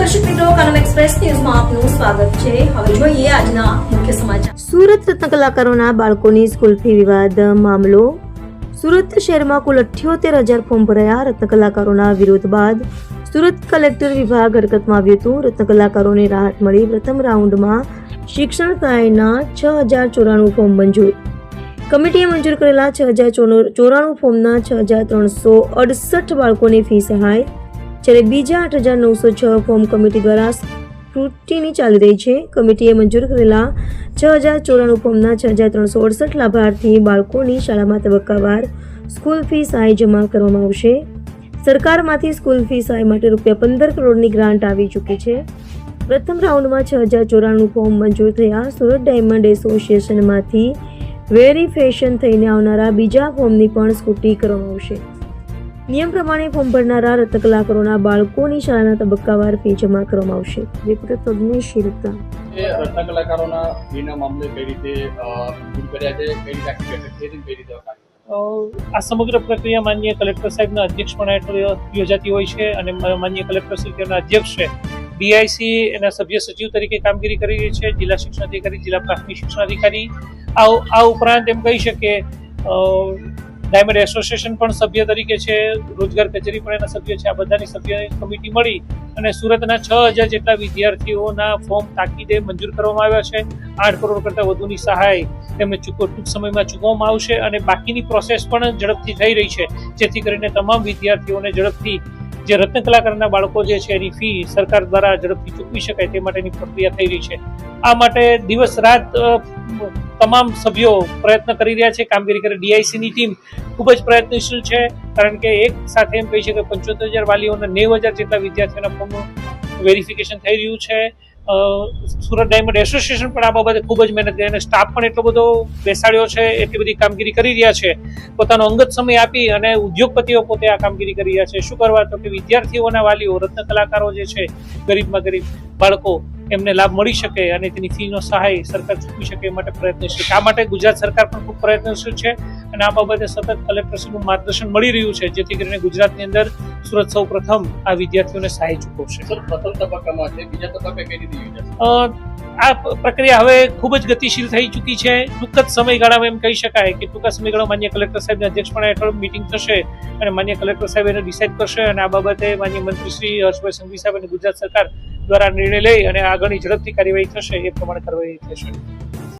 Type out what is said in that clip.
દર્શક મિત્રો, કાનમ એક્સપ્રેસ ન્યૂઝમાં આપનું સ્વાગત છે। હવે જોઈએ આજના મુખ્ય સમાચાર। સુરત રત્ન કલાકારોના બાળકોની સ્કૂલ ફી વિવાદ મામલો। સુરત શહેરમાં કુલ 78,000 ફોર્મ ભરાયા। રત્ન કલાકારોના વિરોધ બાદ સુરત કલેક્ટર વિભાગ હરકતમાં આવ્યું હતું। રત્ન કલાકારોને રાહત મળી। પ્રથમ રાઉન્ડમાં શિક્ષણ સહાયના 6,094 ફોર્મ મંજૂર। કમિટીએ મંજૂર કરેલા 6,094 ફોર્મના 6,368 બાળકોને ફી સહાય, જ્યારે બીજા 8,906 ફોર્મ કમિટી દ્વારા સ્ક્રુટિની ચાલી રહી છે। કમિટીએ મંજૂર કરેલા 6,094 ફોર્મના 6,368 લાભાર્થી બાળકોની શાળામાં તબક્કાવાર સ્કૂલ ફી સહાય જમા કરવામાં આવશે। સરકારમાંથી સ્કૂલ ફી સહાય માટે ₹15 કરોડની ગ્રાન્ટ આવી ચૂકી છે। પ્રથમ રાઉન્ડમાં 6,094 ફોર્મ મંજૂર થયા। સુરત ડાયમંડ એસોસિએશનમાંથી વેરિફિકેશન થઈને આવનારા બીજા ફોર્મની પણ સ્ક્રુટિની કરવામાં આવશે। નિયમ પ્રમાણે ફોર્મ ભરનારા રત્ન કલાકારોના બાળકોની શાળાના તબક્કાવાર ફી જમા કરવામાં આવશે। રિપોર્ટર પ્રજ્ઞેશ શિરતા। રત્ન કલાકારોના ફીના મામલે કઈ રીતે દૂર કર્યા છે, કઈ રીતે આખી બેઠક થઈ કઈ રીતે આ સમગ્ર પ્રક્રિયા માનનીય કલેક્ટર સાહેબના અધ્યક્ષપણે હેઠળ યોજાતી હોય છે અને માનનીય કલેક્ટર શ્રી તેના અધ્યક્ષ છે। ડીઆઈસી એના સભ્ય સચિવ તરીકે કામગીરી કરી રહી છે। જિલ્લા શિક્ષણ અધિકારી, જિલ્લા પ્રાથમિક શિક્ષણ અધિકારી, આ ઉપરાંત એમ કહી શકીએ ડાયમંડ એસોસિએશન પણ સભ્ય તરીકે છે, રોજગાર કચેરી પણ એના સભ્ય છે। આ બધાની સભ્ય કમિટી મળી અને સુરતના 6,000 જેટલા વિદ્યાર્થીઓના ફોર્મ તાકીદે મંજૂર કરવામાં આવ્યા છે। 8 કરોડ કરતાં વધુની સહાય તેમને ટૂંક સમયમાં ચૂકવવામાં આવશે અને બાકીની પ્રોસેસ પણ ઝડપથી થઈ રહી છે, જેથી કરીને તમામ વિદ્યાર્થીઓને ઝડપથી જે રત્ન કલાકારના બાળકો જે છે એની ફી સરકાર દ્વારા ઝડપથી ચૂકવી શકાય તે માટેની પ્રક્રિયા થઈ રહી છે। આ માટે દિવસ રાત તમામ સભ્યો પ્રયત્ન કરી રહ્યા છે, કામગીરી કરી। ડીઆઈસીની ટીમ ખૂબ જ પ્રયત્નશીલ છે, કારણ કે એક સાથે એમ કહી છે કે 75,000 વાલીઓના 90,000 જેટલા વિદ્યાર્થીઓના ફોર્મનું વેરિફિકેશન થઈ રહ્યું છે। સુરત ડાયમંડ એસોસિએશન પણ આ બાબતે ખૂબ જ મહેનત કરી અને સ્ટાફ પણ એટલો બધો બેસાડ્યો છે, એટલી બધી કામગીરી કરી રહ્યા છે। પોતાનો અંગત સમય આપી અને ઉદ્યોગપતિઓ પોતે આ કામગીરી કરી રહ્યા છે। શું કરવા તો કે વિદ્યાર્થીઓના વાલીઓ, રત્ન કલાકારો જે છે, ગરીબમાં ગરીબ બાળકો, એમને લાભ મળી શકે અને તેની ફીનો સહાય સરકાર ચૂકવી શકે એ માટે પ્રયત્નશીલ છે। આ માટે ગુજરાત સરકાર પણ ખૂબ પ્રયત્નશીલ છે અને આ બાબતે સતત કલેક્ટરશ્રીનું માર્ગદર્શન મળી રહ્યું છે, જેથી કરીને ગુજરાતની અંદર સુરત સૌ પ્રથમ આ વિદ્યાર્થીઓને સહાય ચૂકવશે। પ્રથમ તબક્કામાં છે, બીજા તબક્કે કઈ રીતે યોજાશે? આ પ્રક્રિયા હવે ખૂબ જ ગતિશીલ થઈ ચૂકી છે। ટૂંક જ સમયગાળામાં એમ કહી શકાય કે ટૂંકા સમયગાળામાં માન્ય કલેક્ટર સાહેબના અધ્યક્ષપણા હેઠળ મિટિંગ થશે અને માન્ય કલેક્ટર સાહેબ એને ડિસાઇડ કરશે અને આ બાબતે માન્ય મંત્રી શ્રી હર્ષભાઈ સંઘવી સાહેબ અને ગુજરાત સરકાર દ્વારા નિર્ણય લઈ અને આગળની ઝડપથી કાર્યવાહી થશે એ પ્રમાણે કાર્યવાહી થશે।